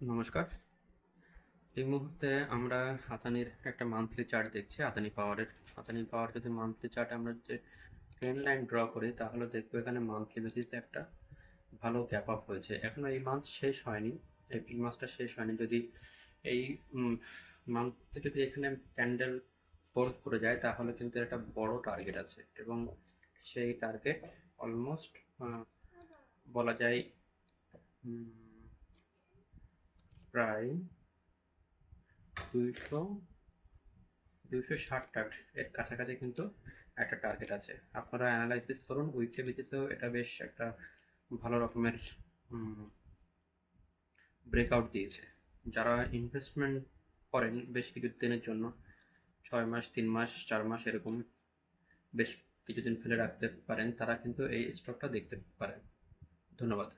নমস্কার। এই মুহূর্তে আমরা আদানির একটা মান্থলি চার্ট দেখছি, আদানি পাওয়ারের। আদানি পাওয়ার যদি মান্থলি চার্টে আমরা যদি ট্রেন্ড লাইন ড্র করি তাহলে দেখবো এখানে মান্থলি বেসিসে একটা ভালো গ্যাপ আপ হয়েছে। এখনো এই মান্থ শেষ হয়নি, এপ্রিল মাসটা শেষ হয়নি। যদি এই মান্থে যদি এখানে ক্যান্ডেল ফোর্থ করে যায় তাহলে কিন্তু একটা বড় টার্গেট আছে, এবং সেই টার্গেট অলমোস্ট বলা যায় উম, প্রায় 200 260 টার্গেট এর কাছাকাছি কিন্তু একটা টার্গেট আছে। আপনারা অ্যানালাইসিস করুন, উইকলি বেসিসেও এটা বেশ একটা ভালো রকমের ব্রেকআউট দিয়েছে। যারা ইনভেস্টমেন্ট করেন বেশ কিছু দিনের জন্য, 6 মাস, 3 মাস, 4 মাস এরকম বেশ কিছুদিন ফেলে রাখতে পারেন, তারা কিন্তু এই স্টকটা দেখতে পারেন। ধন্যবাদ।